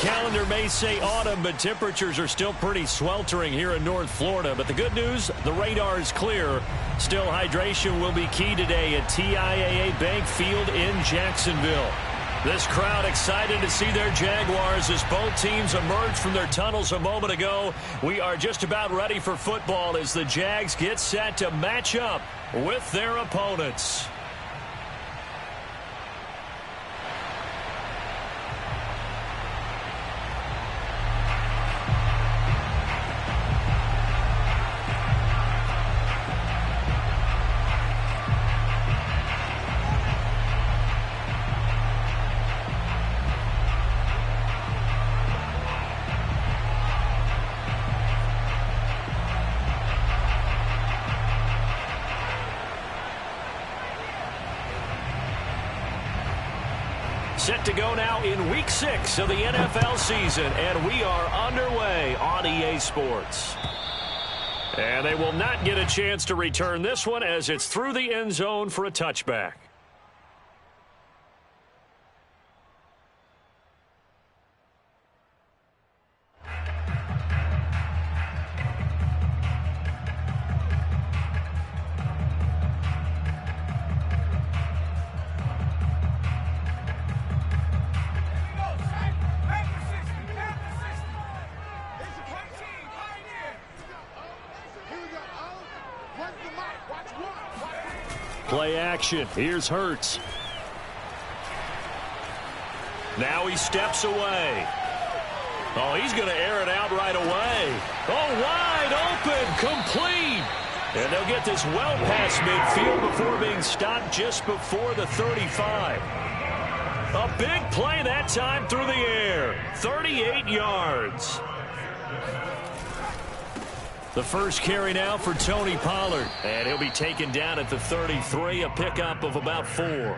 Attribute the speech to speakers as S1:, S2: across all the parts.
S1: calendar may say autumn, but temperatures are still pretty sweltering here in North Florida. But the good news, the radar is clear. Still, hydration will be key today at TIAA Bank Field in Jacksonville. This crowd excited to see their Jaguars as both teams emerged from their tunnels a moment ago. We are just about ready for football as the Jags get set to match up with their opponents. Set to go now in Week 6 of the NFL season, and we are underway on EA Sports. And they will not get a chance to return this one as it's through the end zone for a touchback. Play action. Here's Hurts. Now he steps away. Oh, he's going to air it out right away. Oh, wide open, complete. And they'll get this well past midfield before being stopped just before the 35. A big play that time through the air. 38 yards. The first carry now for Tony Pollard. And he'll be taken down at the 33, a pickup of about 4.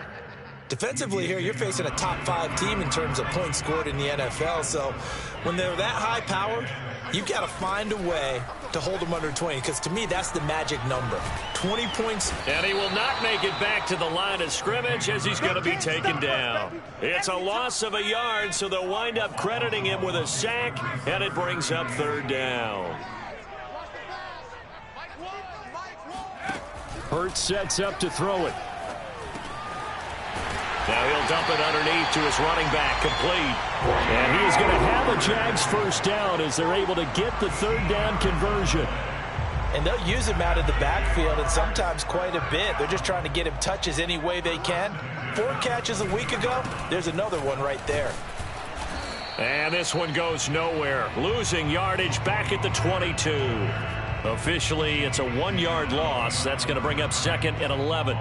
S2: Defensively here, you're facing a top 5 team in terms of points scored in the NFL. So when they're that high powered, you've got to find a way to hold them under 20. Because to me, that's the magic number. 20 points.
S1: And he will not make it back to the line of scrimmage as he's going to be taken down. It's a loss of a yard, so they'll wind up crediting him with a sack. And it brings up 3rd down. Hurts sets up to throw it. Now he'll dump it underneath to his running back, complete. And he is going to have a Jags first down as they're able to get the 3rd down conversion.
S2: And they'll use him out of the backfield, and sometimes quite a bit. They're just trying to get him touches any way they can. 4 catches a week ago, there's another one right there.
S1: And this one goes nowhere. Losing yardage back at the 22. Officially, it's a 1-yard loss. That's going to bring up 2nd and 11.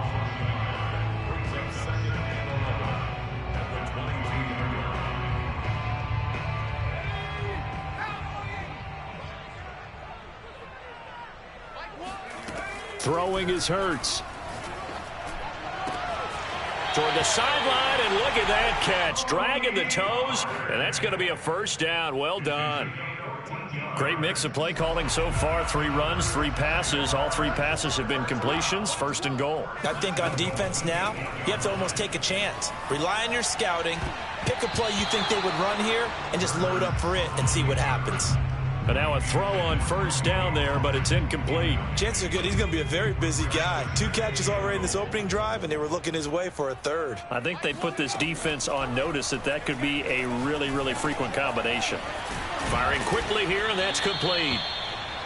S1: Throwing is Hurts. Toward the sideline, and look at that catch. Dragging the toes, and that's going to be a first down. Well done. Great mix of play calling so far. 3 runs, 3 passes. All 3 passes have been completions. 1st and goal.
S2: I think on defense now, you have to almost take a chance. Rely on your scouting. Pick a play you think they would run here and just load up for it and see what happens.
S1: But now a throw on 1st down there, but it's incomplete.
S2: Chances are good he's going to be a very busy guy. 2 catches already in this opening drive, and they were looking his way for a 3rd.
S1: I think they put this defense on notice that could be a really, really frequent combination. Firing quickly here, and that's complete.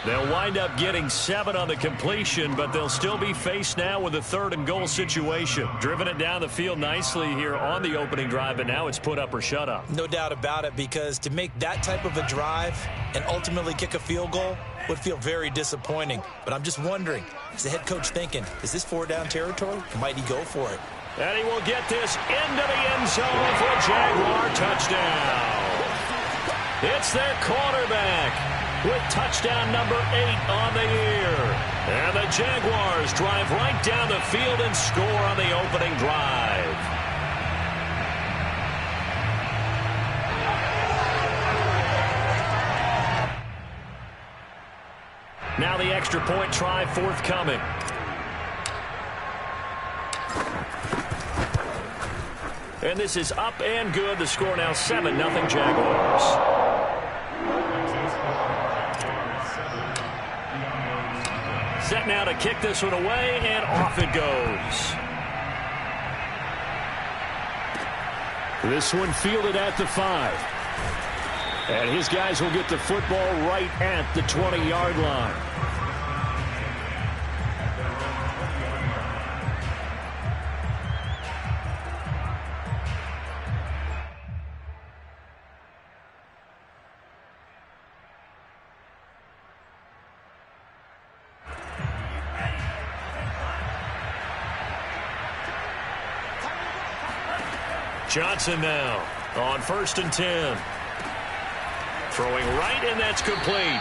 S1: They'll wind up getting 7 on the completion, but they'll still be faced now with a 3rd and goal situation. Driven it down the field nicely here on the opening drive, but now it's put up or shut up.
S2: No doubt about it, because to make that type of a drive and ultimately kick a field goal would feel very disappointing. But I'm just wondering, is the head coach thinking, is this 4-down territory? Might he go for it?
S1: And he will get this into the end zone for a Jaguar touchdown. It's their quarterback with touchdown number 8 on the year. And the Jaguars drive right down the field and score on the opening drive. Now the extra point try And this is up and good. The score now 7-0 Jaguars. Set now to kick this one away, and off it goes. This one fielded at the 5. And his guys will get the football right at the 20-yard line. Johnson now on 1st and 10. Throwing right, and that's complete.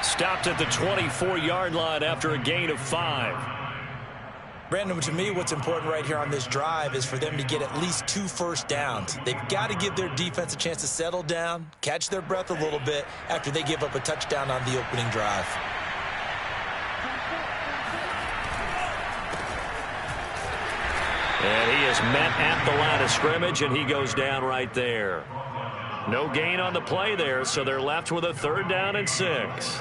S1: Stopped at the 24-yard line after a gain of 5.
S2: Brandon, to me, what's important right here on this drive is for them to get at least 2 first downs. They've got to give their defense a chance to settle down, catch their breath a little bit after they give up a touchdown on the opening drive.
S1: And he is met at the line of scrimmage, and he goes down right there. No gain on the play there, so they're left with a 3rd down and 6.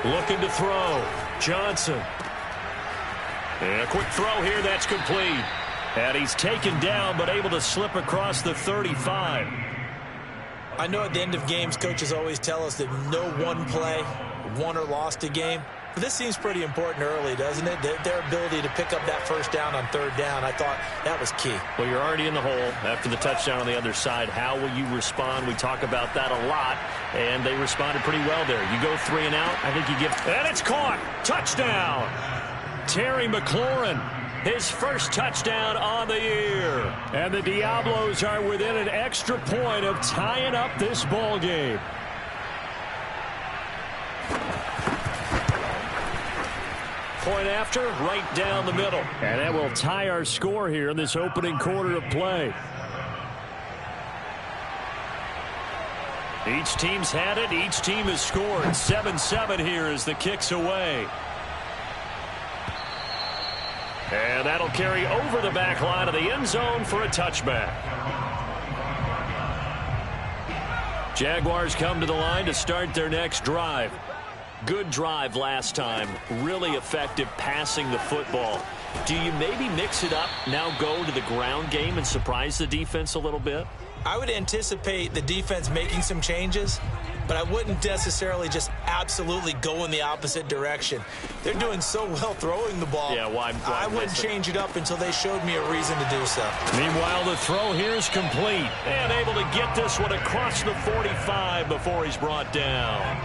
S1: Looking to throw. Johnson. And a quick throw here, that's complete. And he's taken down, but able to slip across the 35.
S2: I know at the end of games, coaches always tell us that no one play won or lost a game. But this seems pretty important early, doesn't it? Their ability to pick up that first down on 3rd down, I thought that was key.
S1: Well, you're already in the hole after the touchdown on the other side. How will you respond? We talk about that a lot, and they responded pretty well there. You go 3 and out, I think you give... And it's caught! Touchdown! Terry McLaurin. His first touchdown on the year. And the Diablos are within an extra point of tying up this ball game. Point after, right down the middle. And that will tie our score here in this opening quarter of play. Each team's had it. Each team has scored. 7-7 here as the kick's away. And that'll carry over the back line of the end zone for a touchback. Jaguars come to the line to start their next drive. Good drive last time. Really effective passing the football. Do you maybe mix it up, now go to the ground game and surprise the defense a little bit?
S2: I would anticipate the defense making some changes, but I wouldn't necessarily just absolutely go in the opposite direction. They're doing so well throwing the ball.
S1: Yeah, why
S2: I wouldn't change it up until they showed me a reason to do so.
S1: Meanwhile, the throw here is complete. And able to get this one across the 45 before he's brought down.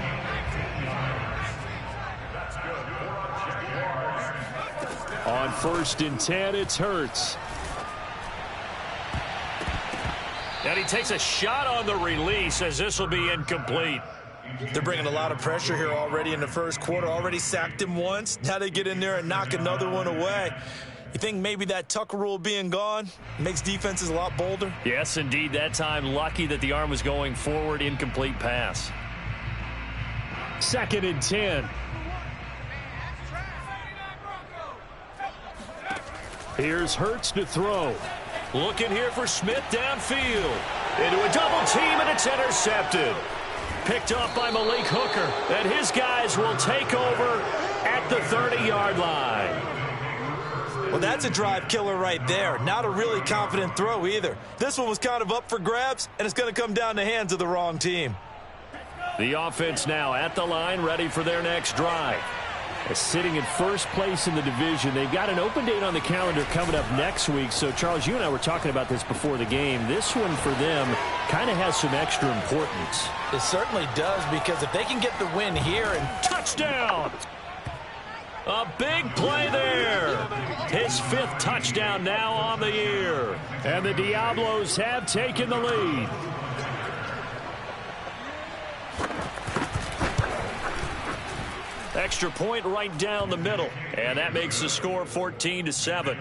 S1: On 1st and 10, it's Hurts. And he takes a shot on the release as this will be incomplete.
S2: They're bringing a lot of pressure here already in the first quarter. Already sacked him once. Now they get in there and knock another one away. You think maybe that Tucker rule being gone makes defenses a lot bolder?
S1: Yes, indeed. That time, lucky that the arm was going forward. Incomplete pass. 2nd and 10. Here's Hurts to throw. Looking here for Smith downfield. Into a double team, and it's intercepted. Picked off by Malik Hooker. And his guys will take over at the 30-yard line.
S2: Well, that's a drive killer right there. Not a really confident throw either. This one was kind of up for grabs, and it's going to come down the hands of the wrong team.
S1: The offense now at the line, ready for their next drive. Sitting in first place in the division. They've got an open date on the calendar coming up next week. So, Charles, you and I were talking about this before the game. This one for them kind of has some extra importance.
S2: It certainly does, because if they can get the win here and
S1: touchdown! A big play there. His 5th touchdown now on the year. And the Diablos have taken the lead. Extra point right down the middle. And that makes the score 14-7.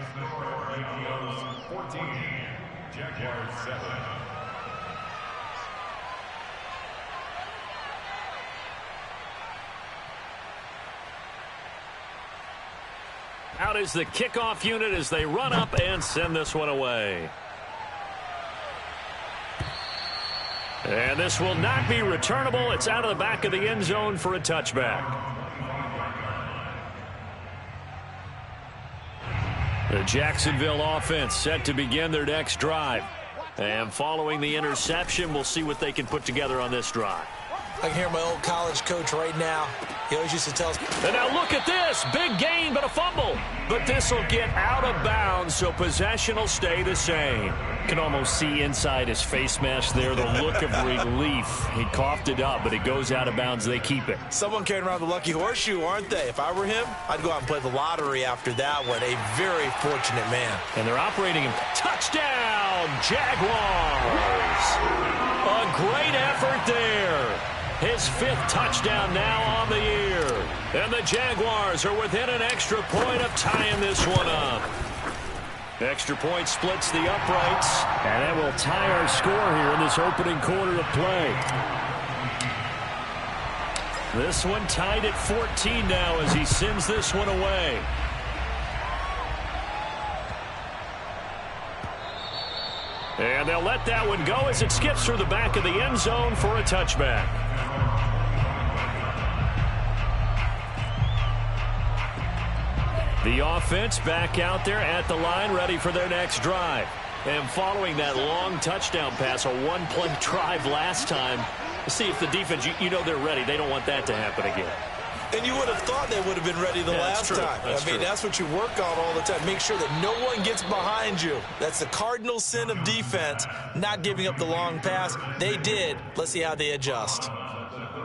S1: out is the kickoff unit as they run up and send this one away. And this will not be returnable. It's out of the back of the end zone for a touchback. The Jacksonville offense set to begin their next drive. And following the interception, we'll see what they can put together on this drive.
S2: I can hear my old college coach right now. He always used to tell us.
S1: And now look at this. Big gain, but a fumble. But this will get out of bounds, so possession will stay the same. Can almost see inside his face mask there, the look of relief. He coughed it up, but it goes out of bounds. They keep it.
S2: Someone carrying around the lucky horseshoe, aren't they? If I were him, I'd go out and play the lottery after that one. A very fortunate man.
S1: And they're operating him. Touchdown, Jaguars. A great effort there. His 5th touchdown now on the year. And the Jaguars are within an extra point of tying this one up. Extra point splits the uprights. And that will tie our score here in this opening quarter of play. This one tied at 14 now as he sends this one away. And they'll let that one go as it skips through the back of the end zone for a touchback. The offense back out there at the line, ready for their next drive. And following that long touchdown pass, a one-play drive last time, see if the defense, you know they're ready. They don't want that to happen again.
S2: And you would have thought they would have been ready the last time. That's what you work on all the time. Make sure that no one gets behind you. That's the cardinal sin of defense, not giving up the long pass. They did. Let's see how they adjust.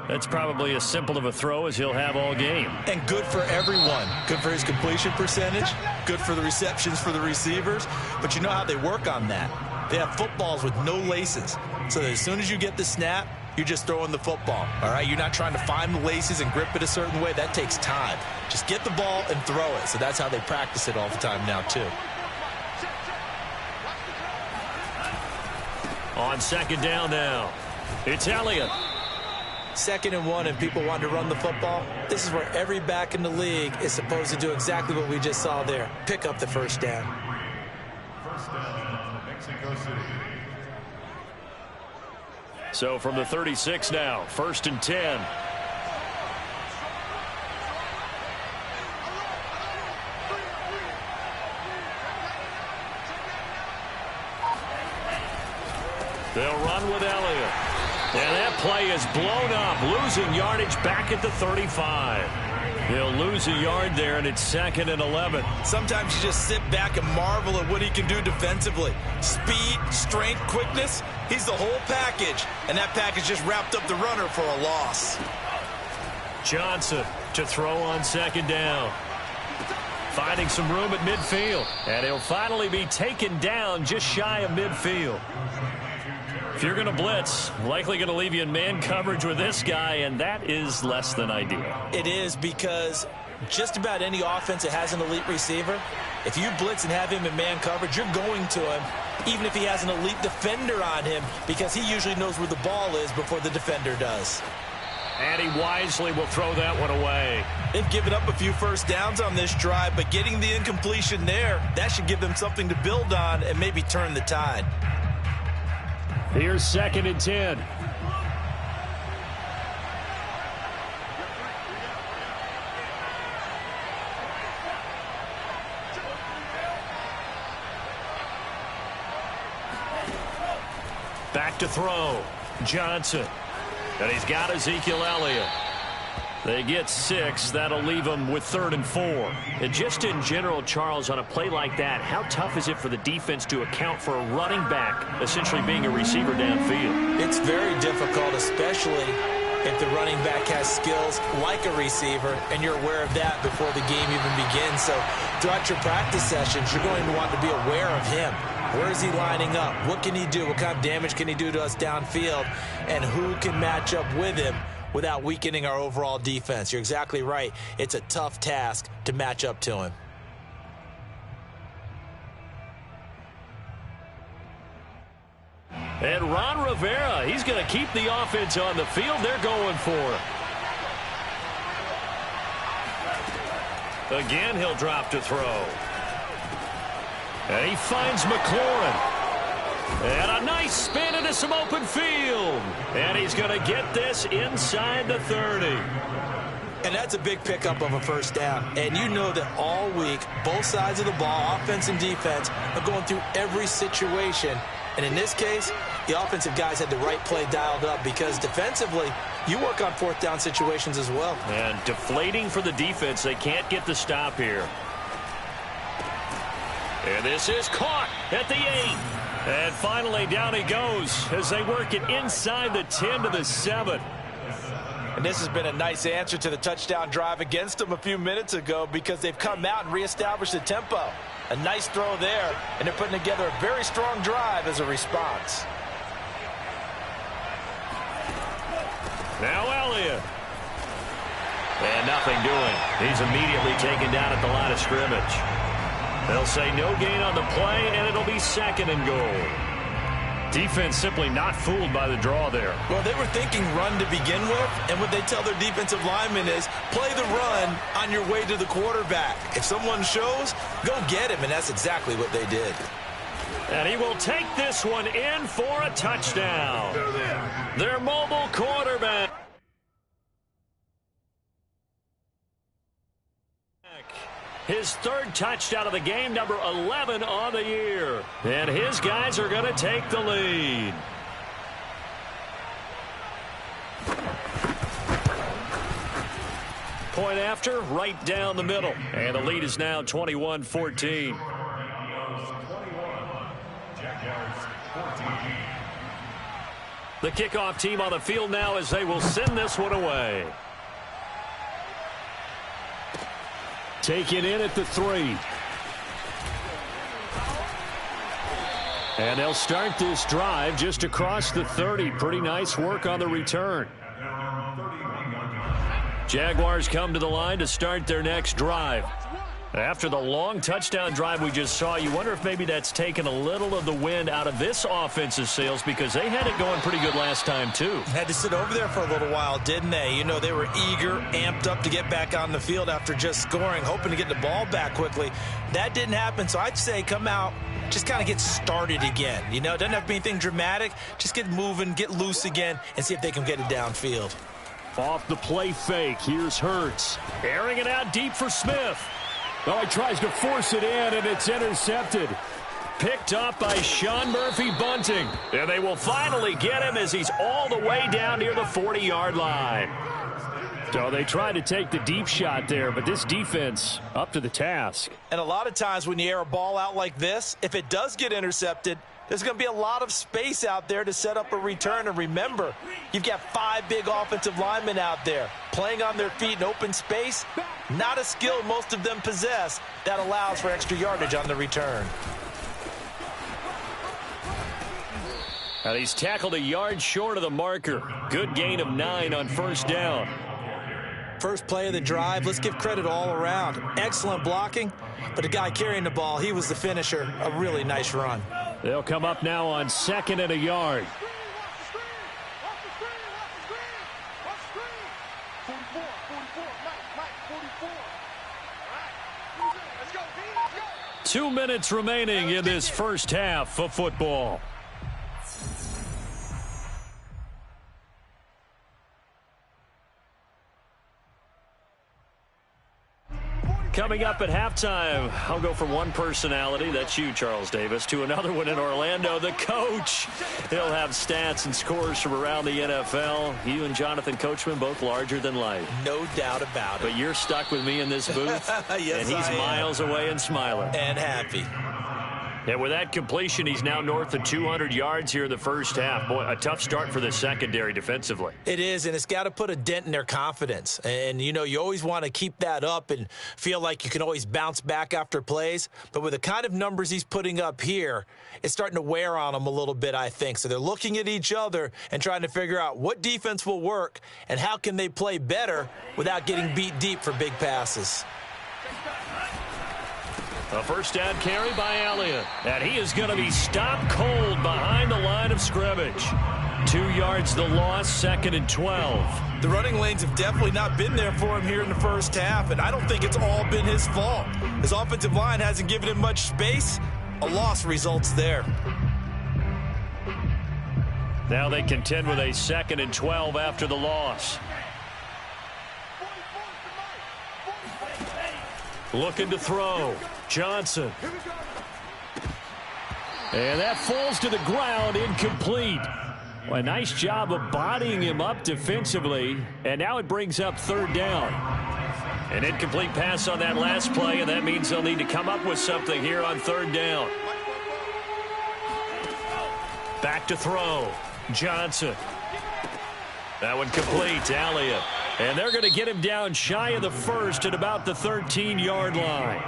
S1: That's probably as simple of a throw as he'll have all game.
S2: And good for everyone. Good for his completion percentage. Good for the receptions for the receivers. But you know how they work on that. They have footballs with no laces. So that as soon as you get the snap, you're just throwing the football. All right? You're not trying to find the laces and grip it a certain way. That takes time. Just get the ball and throw it. So that's how they practice it all the time now, too.
S1: On second down now, it's Elliott.
S2: 2nd and 1 and people want to run the football. This is where every back in the league is supposed to do exactly what we just saw there. Pick up the first down.
S3: First down, Mexico City.
S1: So from the 36 now, 1st and 10. They'll run with Elliott. And that play is blown up, losing yardage back at the 35. He'll lose a yard there, and it's 2nd and 11.
S2: Sometimes you just sit back and marvel at what he can do defensively. Speed, strength, quickness, he's the whole package. And that package just wrapped up the runner for a loss.
S1: Johnson to throw on 2nd down. Finding some room at midfield. And he'll finally be taken down just shy of midfield. If you're going to blitz, likely going to leave you in man coverage with this guy, and that is less than ideal.
S2: It is, because just about any offense that has an elite receiver, if you blitz and have him in man coverage, you're going to him, even if he has an elite defender on him, because he usually knows where the ball is before the defender does.
S1: And he wisely will throw that one away.
S2: They've given up a few first downs on this drive, but getting the incompletion there, that should give them something to build on and maybe turn the tide.
S1: Here's 2nd and 10. Back to throw. Johnson. And he's got Ezekiel Elliott. They get 6. That'll leave them with 3rd and 4. And just in general, Charles, on a play like that, how tough is it for the defense to account for a running back essentially being a receiver downfield?
S2: It's very difficult, especially if the running back has skills like a receiver, and you're aware of that before the game even begins. So throughout your practice sessions, you're going to want to be aware of him. Where is he lining up? What can he do? What kind of damage can he do to us downfield? And who can match up with him without weakening our overall defense? You're exactly right. It's a tough task to match up to him.
S1: And Ron Rivera, he's going to keep the offense on the field. They're going for it. Again, he'll drop to throw. And he finds McLaurin. And a nice spin into some open field. And he's going to get this inside the 30.
S2: And that's a big pickup of a first down. And you know that all week, both sides of the ball, offense and defense, are going through every situation. And in this case, the offensive guys had the right play dialed up because defensively, you work on fourth down situations as well.
S1: And deflating for the defense. They can't get the stop here. And this is caught at the 8. And finally, down he goes as they work it inside the 10 to the 7.
S2: And this has been a nice answer to the touchdown drive against them a few minutes ago because they've come out and reestablished the tempo. A nice throw there, and they're putting together a very strong drive as a response.
S1: Now Elliott. And nothing doing. He's immediately taken down at the line of scrimmage. They'll say no gain on the play, and it'll be 2nd and goal. Defense simply not fooled by the draw there.
S2: Well, they were thinking run to begin with, and what they tell their defensive linemen is play the run on your way to the quarterback. If someone shows, go get him, and that's exactly what they did.
S1: And he will take this one in for a touchdown. Their mobile quarterback. His 3rd touchdown of the game, number 11 on the year. And his guys are going to take the lead. Point after, right down the middle. And the lead is now 21-14. The kickoff team on the field now as they will send this one away. Taken in at the 3. And they'll start this drive just across the 30. Pretty nice work on the return. Jaguars come to the line to start their next drive. After the long touchdown drive we just saw, you wonder if maybe that's taken a little of the wind out of this offensive sails because they had it going pretty good last time too.
S2: Had to sit over there for a little while, didn't they? You know, they were eager, amped up to get back on the field after just scoring, hoping to get the ball back quickly. That didn't happen, so I'd say come out, just kind of get started again. You know, it doesn't have to be anything dramatic. Just get moving, get loose again, and see if they can get it downfield.
S1: Off the play fake, here's Hurts. Airing it out deep for Smith. Oh, he tries to force it in, and it's intercepted. Picked up by Sean Murphy-Bunting. And they will finally get him as he's all the way down near the 40-yard line. So they tried to take the deep shot there, but this defense up to the task.
S2: And a lot of times when you air a ball out like this, if it does get intercepted, there's going to be a lot of space out there to set up a return. And remember, you've got 5 big offensive linemen out there playing on their feet in open space. Not a skill most of them possess that allows for extra yardage on the return.
S1: And he's tackled a yard short of the marker. Good gain of 9 on first down.
S2: First play of the drive, let's give credit all around. Excellent blocking, but the guy carrying the ball, he was the finisher. A really nice run.
S1: They'll come up now on 2nd and a yard. Two minutes remaining in this first half of football. Coming up at halftime, I'll go from one personality, that's you, Charles Davis, to another one in Orlando, the coach. He'll have stats and scores from around the NFL. You and Jonathan Coachman, both larger than life.
S2: No doubt about it.
S1: But you're stuck with me in this booth,
S2: yes,
S1: and he's miles away and smiling.
S2: And happy.
S1: And with that completion, he's now north of 200 yards here in the first half. Boy, a tough start for the secondary defensively.
S2: It is, and it's got to put a dent in their confidence. And, you know, you always want to keep that up and feel like you can always bounce back after plays. But with the kind of numbers he's putting up here, it's starting to wear on them a little bit, I think. So they're looking at each other and trying to figure out what defense will work and how can they play better without getting beat deep for big passes.
S1: A first down carry by Elliott. And he is going to be stopped cold behind the line of scrimmage. 2 yards the loss, 2nd and 12.
S2: The running lanes have definitely not been there for him here in the first half, and I don't think it's all been his fault. His offensive line hasn't given him much space. A loss results there.
S1: Now they contend with a 2nd and 12 after the loss. Looking to throw. Johnson. And that falls to the ground, incomplete. Well, a nice job of bodying him up defensively, and now it brings up 3rd down. An incomplete pass on that last play, and that means they'll need to come up with something here on 3rd down. Back to throw. Johnson. That one complete. Elliott. And they're going to get him down shy of the 1st at about the 13-yard line.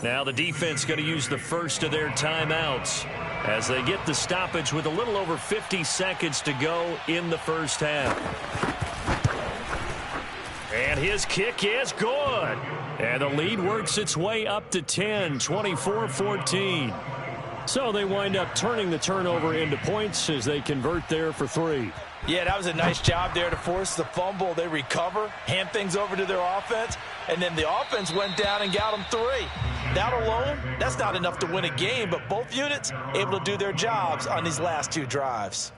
S1: Now the defense going to use the first of their timeouts as they get the stoppage with a little over 50 seconds to go in the first half. And his kick is good. And the lead works its way up to 10, 24-14. So they wind up turning the turnover into points as they convert there for 3.
S2: Yeah, that was a nice job there to force the fumble. They recover, hand things over to their offense, and then the offense went down and got them 3. That alone, that's not enough to win a game, but both units able to do their jobs on these last 2 drives.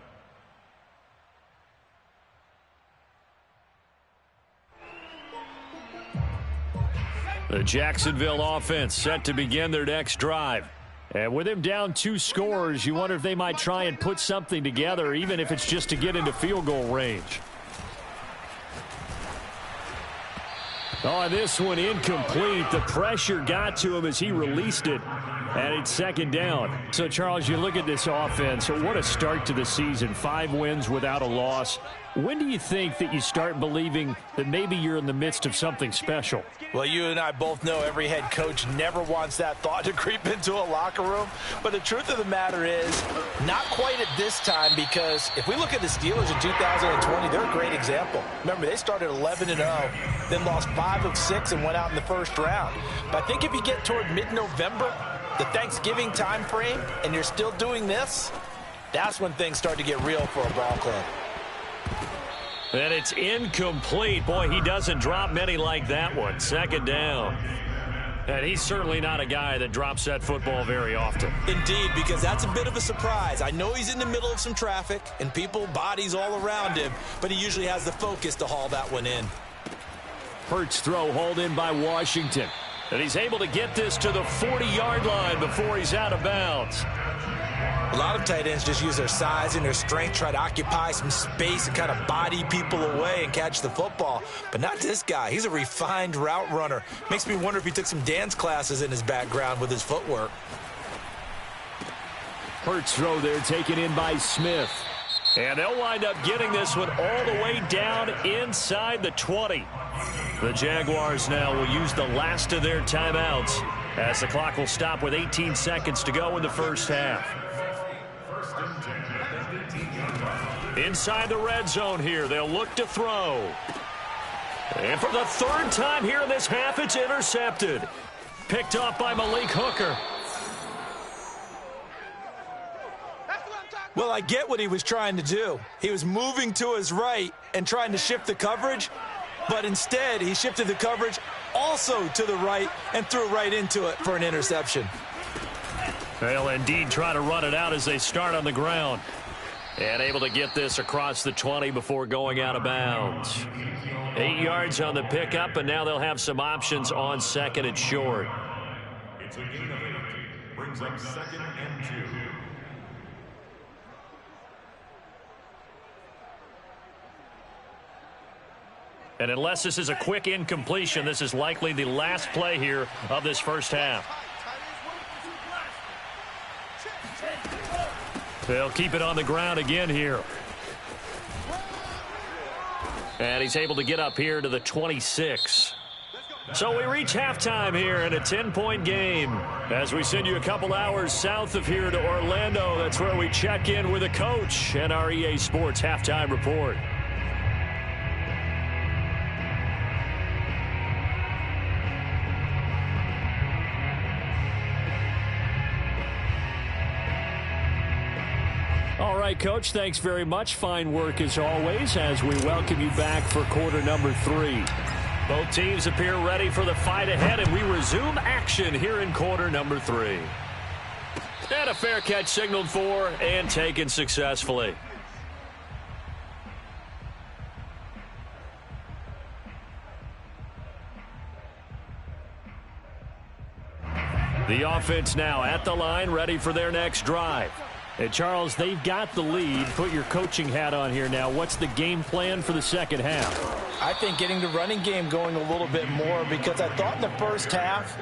S1: The Jacksonville offense set to begin their next drive. And with him down 2 scores, you wonder if they might try and put something together, even if it's just to get into field goal range. Oh, this one incomplete. The pressure got to him as he released it, and it's 2nd down. So, Charles, you look at this offense. What a start to the season. 5 wins without a loss. When do you think that you start believing that maybe you're in the midst of something special?
S2: Well, you and I both know every head coach never wants that thought to creep into a locker room. But the truth of the matter is, not quite at this time, because if we look at the Steelers in 2020, they're a great example. Remember, they started 11-0, then lost 5 of 6 and went out in the first round. But I think if you get toward mid-November, the Thanksgiving time frame, and you're still doing this, that's when things start to get real for a ball club.
S1: And it's incomplete. Boy, he doesn't drop many like that one. 2nd down. And he's certainly not a guy that drops that football very often.
S2: Indeed, because that's a bit of a surprise. I know he's in the middle of some traffic and people, bodies all around him, but he usually has the focus to haul that one in.
S1: Hurts throw hauled in by Washington. And he's able to get this to the 40-yard line before he's out of bounds.
S2: A lot of tight ends just use their size and their strength, try to occupy some space and kind of body people away and catch the football. But not this guy. He's a refined route runner. Makes me wonder if he took some dance classes in his background with his footwork.
S1: Hurts throw there taken in by Smith. And they'll wind up getting this one all the way down inside the 20. The Jaguars now will use the last of their timeouts as the clock will stop with 18 seconds to go in the first half. Inside the red zone here, they'll look to throw. And for the 3rd time here in this half, it's intercepted. Picked off by Malik Hooker.
S2: Well, I get what he was trying to do. He was moving to his right and trying to shift the coverage, but instead he shifted the coverage also to the right and threw right into it for an interception.
S1: They'll indeed try to run it out as they start on the ground. And able to get this across the 20 before going out of bounds. 8 yards on the pickup, and now they'll have some options on 2nd and short.
S3: It's a gain of 8. Brings up 2nd and 2.
S1: And unless this is a quick incompletion, this is likely the last play here of this first half. They'll keep it on the ground again here. And he's able to get up here to the 26. So we reach halftime here in a 10-point game. As we send you a couple hours south of here to Orlando, that's where we check in with a coach and our EA Sports Halftime Report. All right. right, Coach, thanks very much. Fine work as always as we welcome you back for quarter number 3. Both teams appear ready for the fight ahead, and we resume action here in quarter number 3. And a fair catch signaled for and taken successfully. The offense now at the line, ready for their next drive. And Charles, they've got the lead. Put your coaching hat on here now. What's the game plan for the second half?
S2: I think getting the running game going a little bit more, because I thought in the first half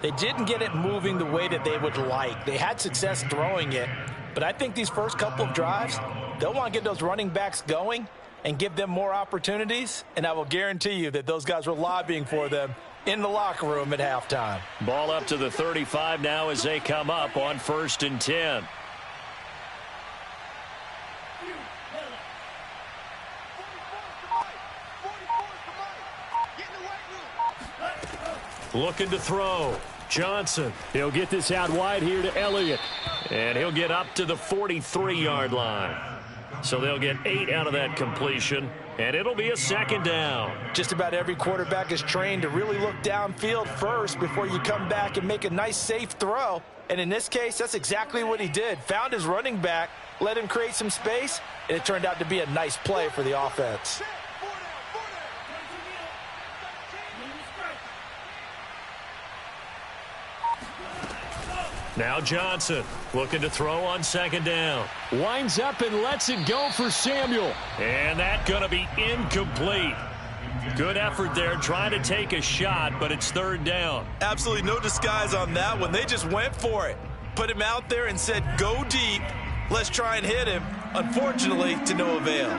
S2: they didn't get it moving the way that they would like. They had success throwing it, but I think these first couple of drives, they'll want to get those running backs going and give them more opportunities, and I will guarantee you that those guys were lobbying for them in the locker room at halftime.
S1: Ball up to the 35 now as they come up on 1st and 10. Looking to throw. Johnson. He'll get this out wide here to Elliott. And he'll get up to the 43-yard line. So they'll get 8 out of that completion. And it'll be a second down.
S2: Just about every quarterback is trained to really look downfield first before you come back and make a nice, safe throw. And in this case, that's exactly what he did. Found his running back, let him create some space, and it turned out to be a nice play for the offense.
S1: Now Johnson looking to throw on second down. Winds up and lets it go for Samuel. And that's going to be incomplete. Good effort there trying to take a shot, but it's third down.
S2: Absolutely no disguise on that one. They just went for it. Put him out there and said, go deep. Let's try and hit him. Unfortunately, to no avail.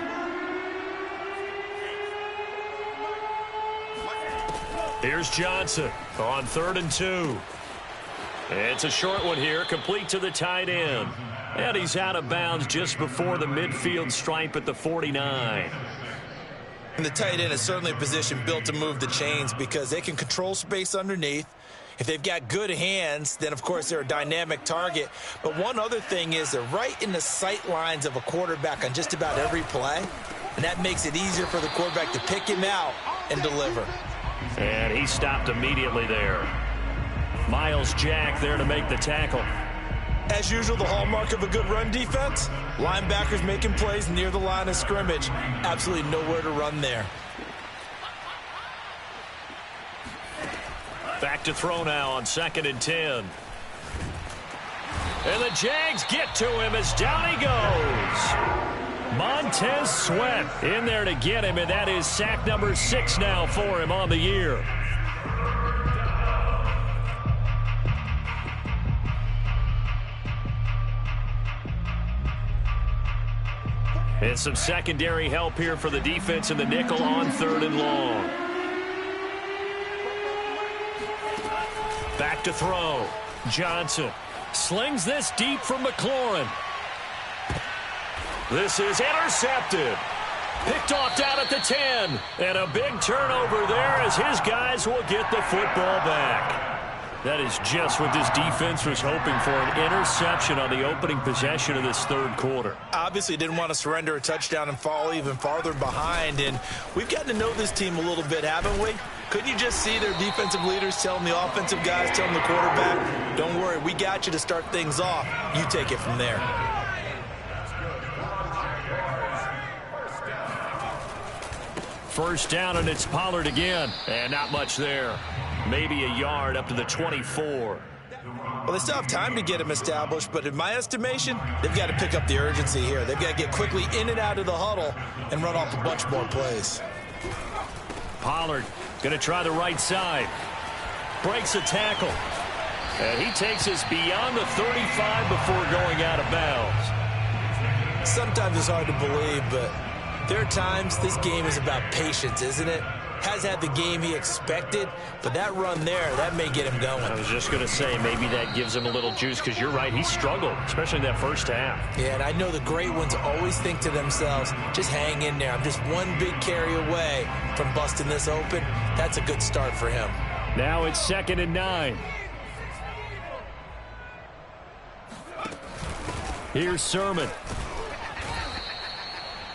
S1: Here's Johnson on 3rd and 2. It's a short one here, complete to the tight end. And he's out of bounds just before the midfield stripe at the 49.
S2: And the tight end is certainly a position built to move the chains because they can control space underneath. If they've got good hands, then, of course, they're a dynamic target. But one other thing is they're right in the sight lines of a quarterback on just about every play. And that makes it easier for the quarterback to pick him out and deliver.
S1: And he stopped immediately there. Miles Jack there to make the tackle.
S2: As usual, the hallmark of a good run defense, linebackers making plays near the line of scrimmage. Absolutely nowhere to run there.
S1: Back to throw now on 2nd and 10. And the Jags get to him as down he goes. Montez Sweat in there to get him, and that is sack number 6 now for him on the year. And some secondary help here for the defense in the nickel on 3rd and long. Back to throw. Johnson slings this deep from McLaurin. This is intercepted. Picked off down at the 10. And a big turnover there as his guys will get the football back. That is just what this defense was hoping for, an interception on the opening possession of this third quarter.
S2: Obviously didn't want to surrender a touchdown and fall even farther behind, and we've gotten to know this team a little bit, haven't we? Couldn't you just see their defensive leaders telling the offensive guys, telling the quarterback, don't worry, we got you to start things off. You take it from there.
S1: First down, and it's Pollard again, and not much there. Maybe a yard up to the 24.
S2: Well, they still have time to get him established, but in my estimation, they've got to pick up the urgency here. They've got to get quickly in and out of the huddle and run off a bunch more plays.
S1: Pollard going to try the right side. Breaks a tackle. And he takes us beyond the 35 before going out of bounds.
S2: Sometimes it's hard to believe, but there are times this game is about patience, isn't it? Has had the game he expected, but that run there, that may get him going.
S1: I was just going to say, maybe that gives him a little juice, because you're right, he struggled, especially in that first half.
S2: Yeah, and I know the great ones always think to themselves, just hang in there. I'm just one big carry away from busting this open. That's a good start for him.
S1: Now it's 2nd and 9. Here's Sermon.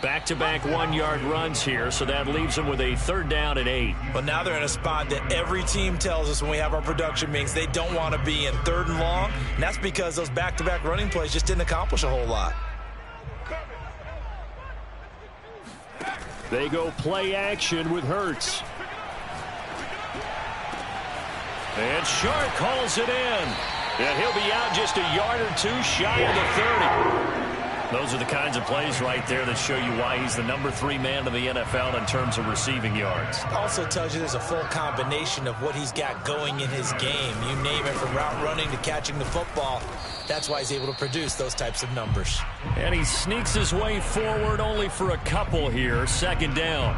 S1: Back-to-back one-yard runs here, so that leaves them with a 3rd down and 8.
S2: Well, now they're in a spot that every team tells us when we have our production meetings they don't want to be in, 3rd and long. And that's because those back-to-back running plays just didn't accomplish a whole lot.
S1: They go play action with Hurts. And Sharp calls it in. And he'll be out just a yard or two shy of the 30. Those are the kinds of plays right there that show you why he's the number 3 man in the NFL in terms of receiving yards.
S2: Also tells you there's a full combination of what he's got going in his game. You name it, from route running to catching the football. That's why he's able to produce those types of numbers.
S1: And he sneaks his way forward only for a couple here. 2nd down.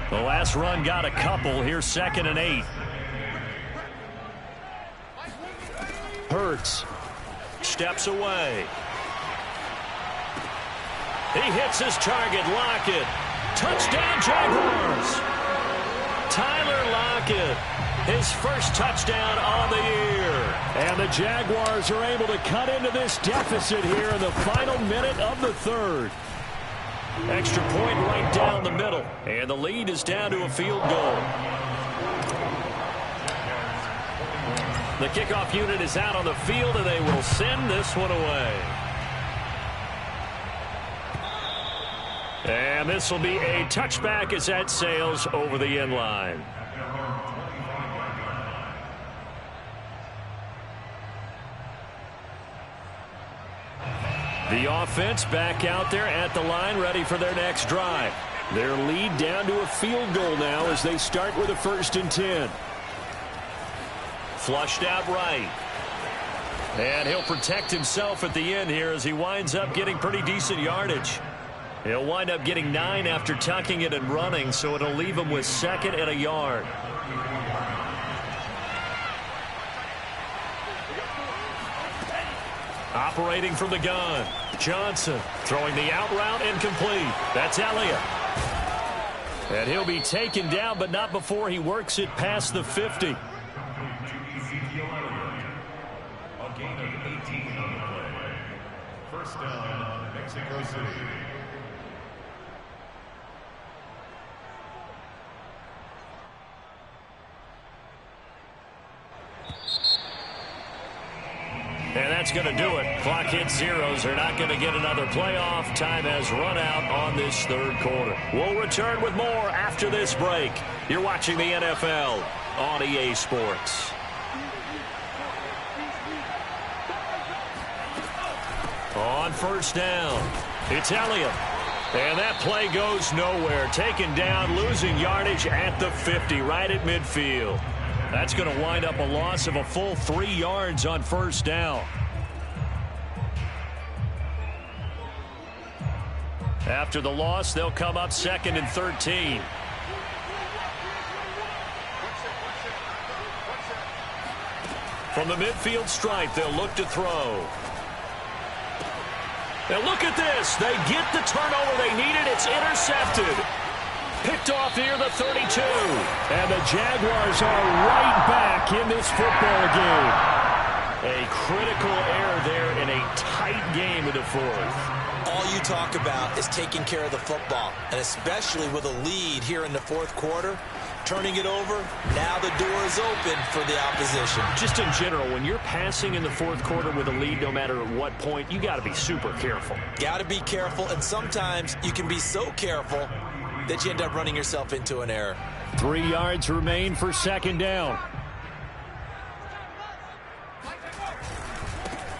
S1: The last run got a couple. Here's 2nd and 8. Hurts steps away. He hits his target. Lockett. Touchdown, Jaguars. Tyler Lockett, his first touchdown on the year. And the Jaguars are able to cut into this deficit here in the final minute of the 3rd. Extra point right down the middle. And the lead is down to a field goal. The kickoff unit is out on the field, and they will send this one away. And this will be a touchback as that sails over the end line. The offense back out there at the line, ready for their next drive. Their lead down to a field goal now as they start with a 1st and 10. Flushed out right. And he'll protect himself at the end here as he winds up getting pretty decent yardage. He'll wind up getting 9 after tucking it and running, so it'll leave him with 2nd and a yard. Operating from the gun, Johnson throwing the out route incomplete. That's Elliott. And he'll be taken down, but not before he works it past the 50.
S3: A gain of 18 on the play. 1st down, Mexico City.
S1: And that's going to do it. Clock hits zeros. They're not going to get another playoff. Time has run out on this 3rd quarter. We'll return with more after this break. You're watching the NFL on EA Sports. On 1st down, it's Elliott. And that play goes nowhere. Taken down, losing yardage at the 50, right at midfield. That's going to wind up a loss of a full 3 yards on 1st down. After the loss, they'll come up 2nd and 13. From the midfield stripe, they'll look to throw. And look at this. They get the turnover they needed. It's intercepted. Picked off near the 32. And the Jaguars are right back in this football game. A critical error there in a tight game in the 4th.
S2: All you talk about is taking care of the football, and especially with a lead here in the 4th quarter. Turning it over, now the door is open for the opposition.
S1: Just in general, when you're passing in the 4th quarter with a lead, no matter at what point, you got to be super careful.
S2: Got to be careful, and sometimes you can be so careful that you end up running yourself into an error.
S1: 3 yards remain for 2nd down.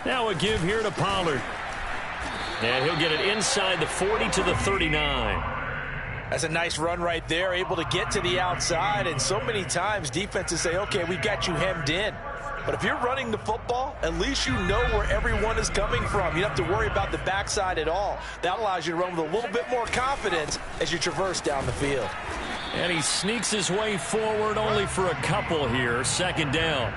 S1: Now a give here to Pollard. And he'll get it inside the 40 to the 39.
S2: That's a nice run right there, able to get to the outside. And so many times defenses say, okay, we've got you hemmed in. But if you're running the football, at least you know where everyone is coming from. You don't have to worry about the backside at all. That allows you to run with a little bit more confidence as you traverse down the field.
S1: And he sneaks his way forward only for a couple here. 2nd down.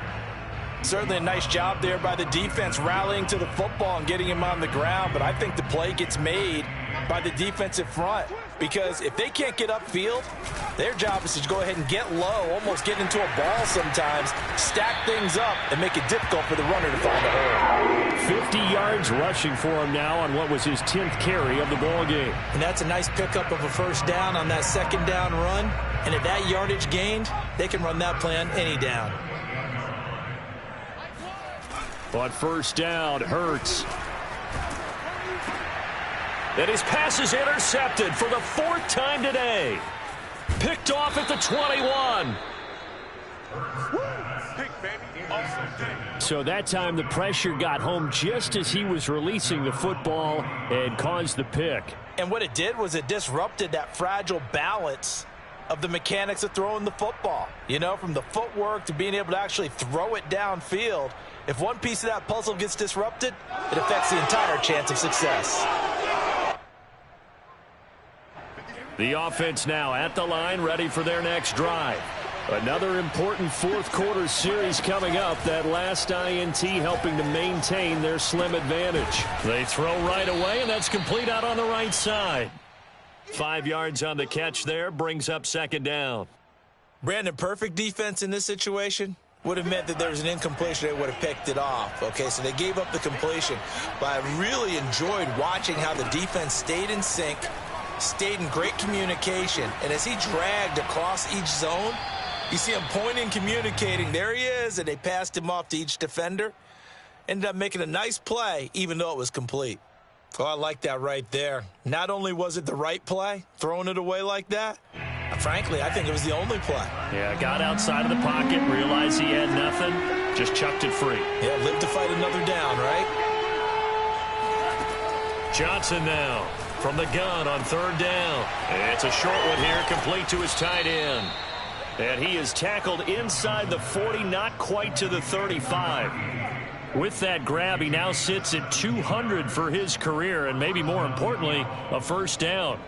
S2: Certainly a nice job there by the defense rallying to the football and getting him on the ground. But I think the play gets made by the defensive front, because if they can't get upfield, their job is to go ahead and get low, almost get into a ball sometimes, stack things up, and make it difficult for the runner to find a hole.
S1: 50 yards rushing for him now on what was his 10th carry of the ball game.
S2: And that's a nice pickup of a first down on that second down run. And at that yardage gained, they can run that play on any down.
S1: On first down, Hurts. And his pass is intercepted for the 4th time today. Picked off at the 21. So that time the pressure got home just as he was releasing the football and caused the pick.
S2: And what it did was it disrupted that fragile balance of the mechanics of throwing the football. You know, from the footwork to being able to actually throw it downfield. If one piece of that puzzle gets disrupted, it affects the entire chance of success.
S1: The offense now at the line, ready for their next drive. Another important fourth-quarter series coming up. That last INT helping to maintain their slim advantage. They throw right away, and that's complete out on the right side. 5 yards on the catch there, brings up second down.
S2: Brandon, perfect defense in this situation would have meant that there was an incompletion. They would have picked it off. Okay, so they gave up the completion. But I really enjoyed watching how the defense stayed in sync, stayed in great communication, and as he dragged across each zone, you see him pointing, communicating. There he is, and they passed him off to each defender. Ended up making a nice play, even though it was complete. Oh, I like that right there. Not only was it the right play, throwing it away like that, frankly, I think it was the only play.
S1: Yeah, got outside of the pocket, realized he had nothing, just chucked it free.
S2: Yeah, live to fight another down, right?
S1: Johnson now from the gun on third down. It's a short one here, complete to his tight end. And he is tackled inside the 40, not quite to the 35. With that grab, he now sits at 200 for his career, and maybe more importantly, a first down.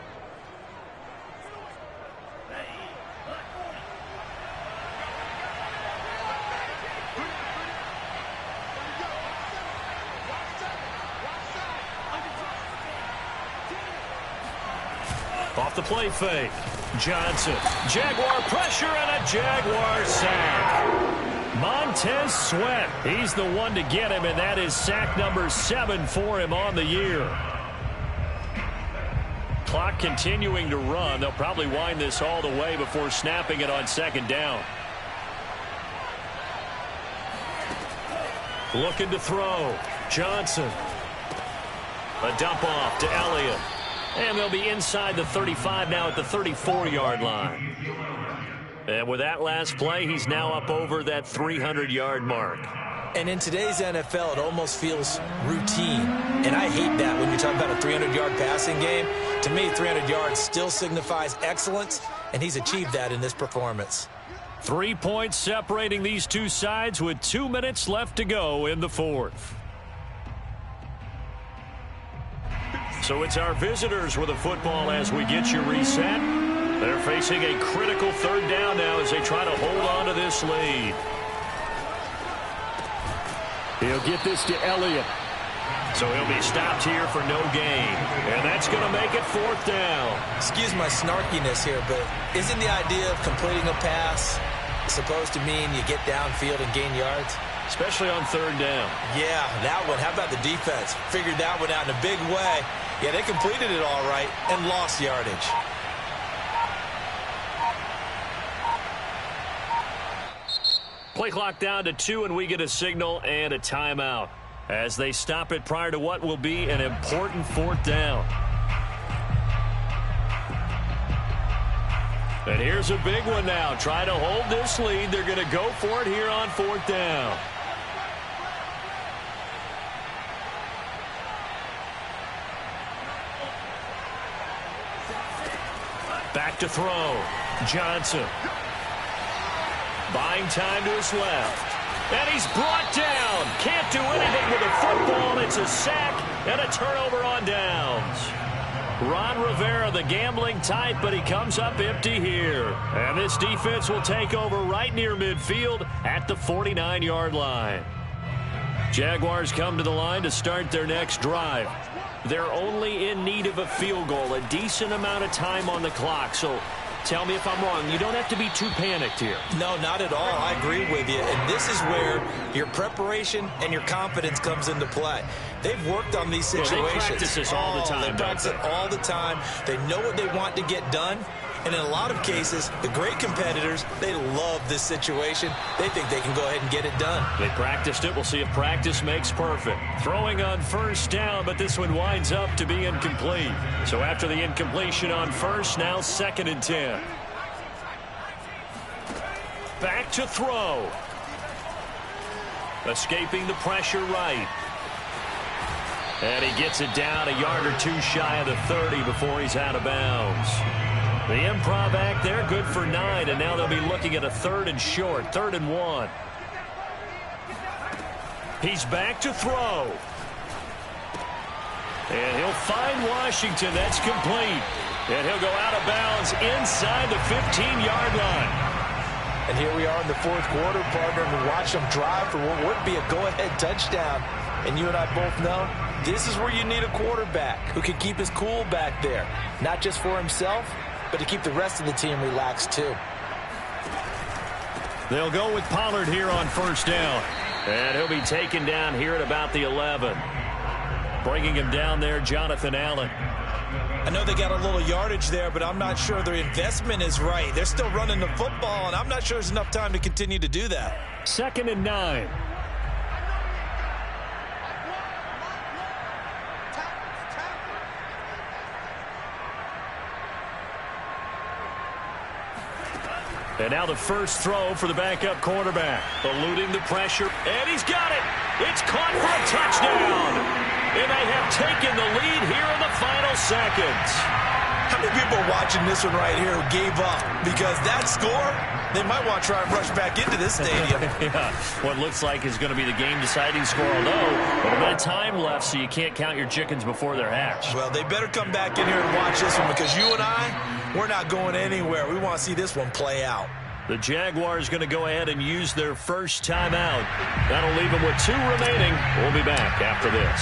S1: Off the play fake. Johnson. Jaguar pressure and a Jaguar sack. Montez Sweat. He's the one to get him, and that is sack number 7 for him on the year. Clock continuing to run. They'll probably wind this all the way before snapping it on second down. Looking to throw. Johnson. A dump off to Elliott. And they'll be inside the 35 now at the 34-yard line. And with that last play, he's now up over that 300-yard mark.
S2: And in today's NFL, it almost feels routine. And I hate that when you're talking about a 300-yard passing game. To me, 300 yards still signifies excellence, and he's achieved that in this performance.
S1: 3 points separating these two sides with 2 minutes left to go in the fourth. So it's our visitors with a football as we get you reset. They're facing a critical third down now as they try to hold on to this lead. He'll get this to Elliott. So he'll be stopped here for no gain. And that's going to make it fourth down.
S2: Excuse my snarkiness here, but isn't the idea of completing a pass supposed to mean you get downfield and gain yards?
S1: Especially on third down.
S2: Yeah, that one. How about the defense? Figured that one out in a big way. Yeah, they completed it all right and lost yardage.
S1: Play clock down to 2, and we get a signal and a timeout as they stop it prior to what will be an important fourth down. And here's a big one now. Try to hold this lead. They're going to go for it here on fourth down. Back to throw. Johnson. Buying time to his left. And he's brought down. Can't do anything with the football. It's a sack and a turnover on downs. Ron Rivera, the gambling type, but he comes up empty here. And this defense will take over right near midfield at the 49-yard line. Jaguars come to the line to start their next drive. They're only in need of a field goal, a decent amount of time on the clock. So tell me if I'm wrong. You don't have to be too panicked here.
S2: No, not at all. I agree with you. And this is where your preparation and your confidence comes into play. They've worked on these situations.
S1: Well, they practice this all the time.
S2: They practice it all the time. They know what they want to get done. And in a lot of cases, the great competitors, they love this situation. They think they can go ahead and get it done.
S1: They practiced it. We'll see if practice makes perfect. Throwing on first down, but this one winds up to be incomplete. So after the incompletion on first, now 2nd and 10. Back to throw. Escaping the pressure right. And he gets it down a yard or two shy of the 30 before he's out of bounds. The improv act there, good for 9, and now they'll be looking at a 3rd and short, 3rd and 1. He's back to throw. And he'll find Washington. That's complete. And he'll go out of bounds inside the 15-yard line.
S2: And here we are in the 4th quarter, partner, and watch them drive for what would be a go-ahead touchdown. And you and I both know this is where you need a quarterback who can keep his cool back there, not just for himself, but to keep the rest of the team relaxed too.
S1: They'll go with Pollard here on first down. And he'll be taken down here at about the 11. Bringing him down there, Jonathan Allen.
S2: I know they got a little yardage there, but I'm not sure their investment is right. They're still running the football, and I'm not sure there's enough time to continue to do that.
S1: 2nd and 9. And now the first throw for the backup quarterback. Eluding the pressure. And he's got it. It's caught for a touchdown. And they have taken the lead here in the final seconds.
S2: How many people are watching this one right here who gave up? Because that score, they might want to try and rush back into this stadium.
S1: Yeah, what looks like is going to be the game-deciding score, although a bit of time left, so you can't count your chickens before they're hatched.
S2: Well, they better come back in here and watch this one, because you and I, we're not going anywhere. We want to see this one play out.
S1: The Jaguars going to go ahead and use their first timeout. That'll leave them with 2 remaining. We'll be back after this.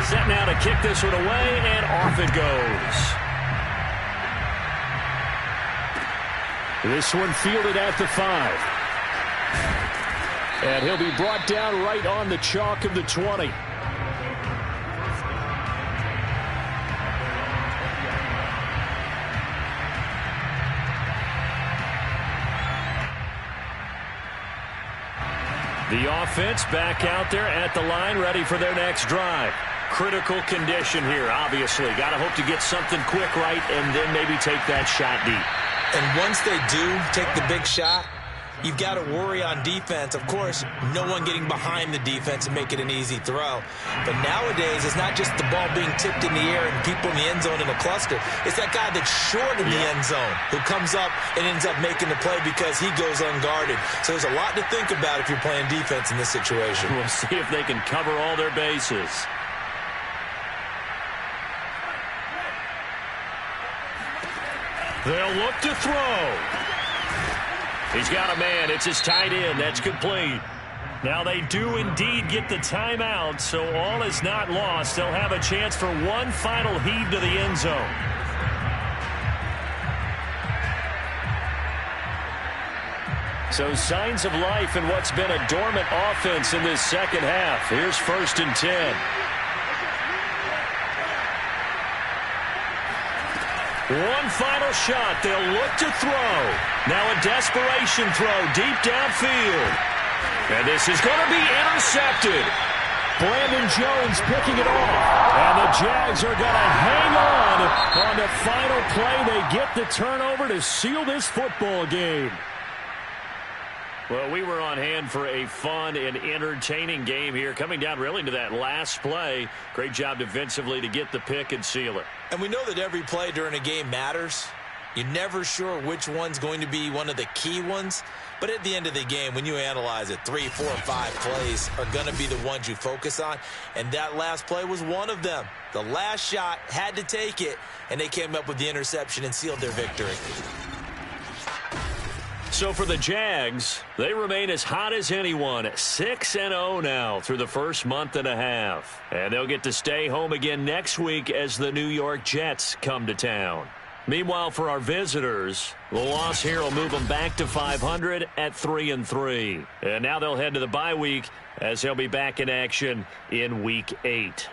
S1: Set now to kick this one away, and off it goes. This one fielded at the 5. And he'll be brought down right on the chalk of the 20. The offense back out there at the line, ready for their next drive. Critical condition here, obviously. Got to hope to get something quick right and then maybe take that shot deep.
S2: And once they do take the big shot, you've got to worry on defense. Of course, no one getting behind the defense and make it an easy throw. But nowadays, it's not just the ball being tipped in the air and people in the end zone in a cluster. It's that guy that's short in the end zone who comes up and ends up making the play because he goes unguarded. So there's a lot to think about if you're playing defense in this situation.
S1: We'll see if they can cover all their bases. They'll look to throw. He's got a man. It's his tight end. That's complete. Now they do indeed get the timeout, so all is not lost. They'll have a chance for one final heave to the end zone. So signs of life in what's been a dormant offense in this second half. Here's 1st and 10. One final shot. They'll look to throw. Now a desperation throw deep downfield. And this is going to be intercepted. Brandon Jones picking it off. And the Jags are going to hang on the final play. They get the turnover to seal this football game. Well, we were on hand for a fun and entertaining game here. Coming down really to that last play. Great job defensively to get the pick and seal it.
S2: And we know that every play during a game matters. You're never sure which one's going to be one of the key ones. But at the end of the game, when you analyze it, 3, 4, 5 plays are going to be the ones you focus on. And that last play was one of them. The last shot had to take it, and they came up with the interception and sealed their victory.
S1: So for the Jags, they remain as hot as anyone, 6-0 now through the first month and a half. And they'll get to stay home again next week as the New York Jets come to town. Meanwhile, for our visitors, the loss here will move them back to 500 at 3-3. And now they'll head to the bye week as they'll be back in action in Week 8.